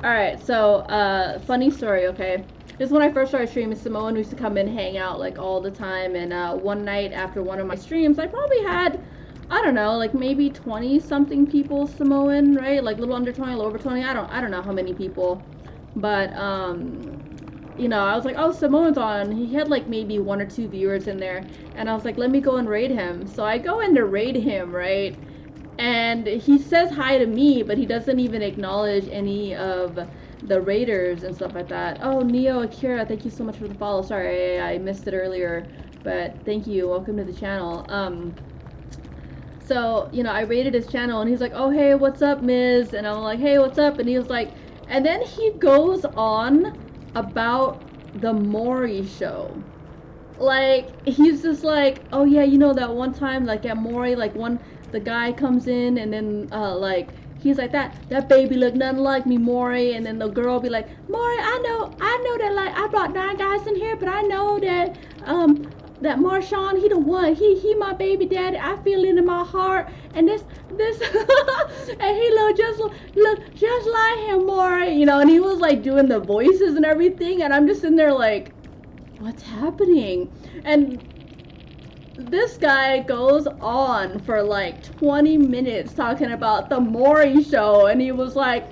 Alright, so, funny story, okay? This is when I first started streaming. Samoan used to come in, hang out, like, all the time, and, one night after one of my streams, I probably had, I don't know, like, maybe 20-something people Samoan, right? Like, a little under 20, a little over 20, I don't know how many people, but, you know, I was like, oh, Samoan's on. He had, like, maybe 1 or 2 viewers in there, and I was like, let me go and raid him. So I go in to raid him, right? And he says hi to me, but he doesn't even acknowledge any of the raiders and stuff like that. Oh, Neo Akira, thank you so much for the follow. Sorry, I missed it earlier, but thank you. Welcome to the channel. So, you know, I raided his channel, and he's like, oh, hey, what's up, Miz? And I'm like, hey, what's up? And he was like, and then he goes on about the Maury show. Like, he's just like, oh yeah, you know that one time, like, at Maury, like, the guy comes in, and then, like, he's like, that baby look nothing like me, Maury. And then the girl be like, Maury, I know that, like, I brought 9 guys in here, but I know that, that Marshawn, he the one, he my baby daddy, I feel it in my heart, and this, and he look just like him, Maury, you know, and he was, like, doing the voices and everything, and I'm just in there, like, what's happening? And this guy goes on for like 20 minutes talking about the Maury show, and he was like,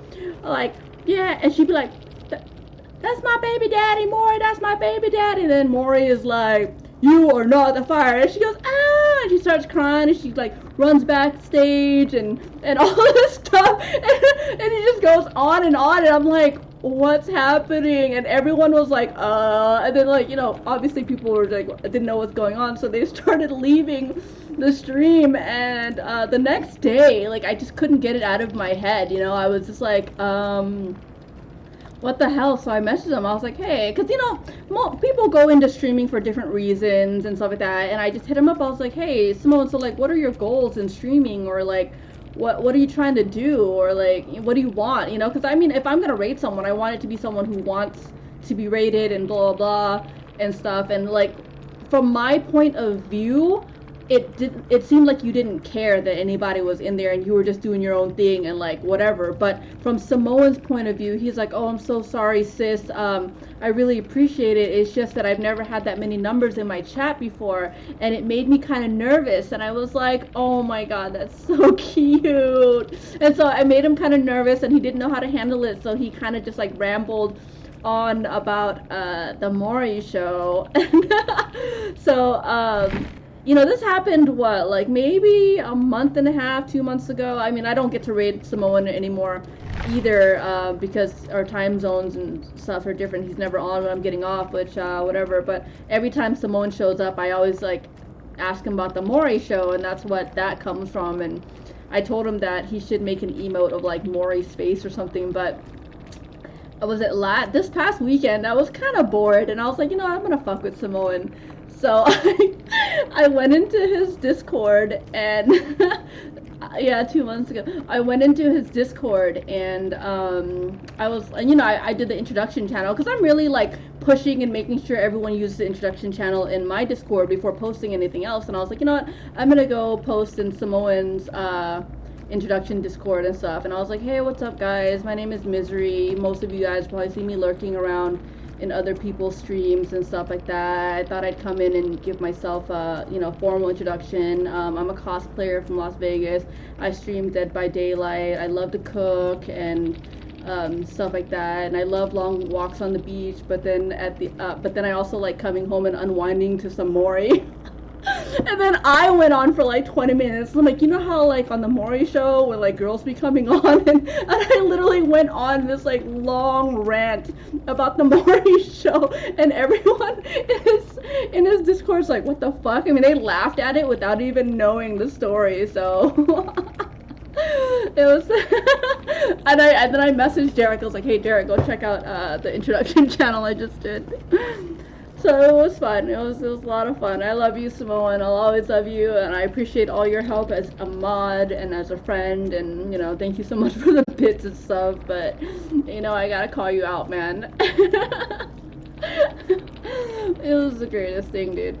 yeah, and she'd be like, that's my baby daddy, Maury, that's my baby daddy. And then Maury is like, you are not the fire. And she goes, ah, and she starts crying, and she like runs backstage and all this stuff, and he just goes on, and I'm like, what's happening? And everyone was like, and then, like, you know, obviously people were like, didn't know what's going on, so they started leaving the stream. And the next day, like, I just couldn't get it out of my head, you know. I was just like, what the hell? So I messaged him. I was like, hey, because, you know, people go into streaming for different reasons and stuff like that, and I just hit him up. I was like, hey, Simone, so, like, what are your goals in streaming? Or, like, what are you trying to do? Or, like, what do you want? You know, because, I mean, if I'm gonna rate someone, I want it to be someone who wants to be rated and blah blah blah and stuff. And, like, from my point of view, it seemed like you didn't care that anybody was in there, and you were just doing your own thing and, like, whatever. But from Samoan's point of view, he's like, oh, I'm so sorry, sis, I really appreciate it. It's just that I've never had that many numbers in my chat before, and it made me kind of nervous. And I was like, oh my god, that's so cute. And so I made him kind of nervous, and he didn't know how to handle it, so he kind of just, like, rambled on about the Maury show. So you know, this happened, what, like, maybe a month and a half, 2 months ago. I mean, I don't get to raid Samoan anymore either, because our time zones and stuff are different. He's never on when I'm getting off, which, whatever. But every time Samoan shows up, I always, like, ask him about the Maury show, and that's what that comes from. And I told him that he should make an emote of, like, Maury's face or something, but was it this past weekend, I was kind of bored, and I was like, you know, I'm gonna fuck with Samoan. So I went into his Discord, and yeah, 2 months ago, I went into his Discord, and I was, you know, I did the introduction channel, because I'm really, like, pushing and making sure everyone uses the introduction channel in my Discord before posting anything else. And I was like, you know what, I'm gonna go post in Samoan's introduction Discord and stuff. And I was like, hey, what's up, guys? My name is Misery. Most of you guys probably see me lurking around in other people's streams and stuff like that. I thought I'd come in and give myself a, you know, formal introduction. I'm a cosplayer from Las Vegas. I stream Dead by Daylight. I love to cook and stuff like that, and I love long walks on the beach. But then but then I also like coming home and unwinding to some Maury. And then I went on for like 20 minutes. I'm like, you know how, like, on the Maury show when, like, girls be coming on, and I literally went on this, like, long rant about the Maury show, and everyone in his Discord's like, what the fuck? I mean, they laughed at it without even knowing the story. So it was and then I messaged Derek. I was like, hey, Derek, go check out the introduction channel I just did. So it was fun. It was a lot of fun. I love you, Samoan. I'll always love you, and I appreciate all your help as a mod and as a friend. And, you know, thank you so much for the bits and stuff. But, you know, I gotta call you out, man. It was the greatest thing, dude.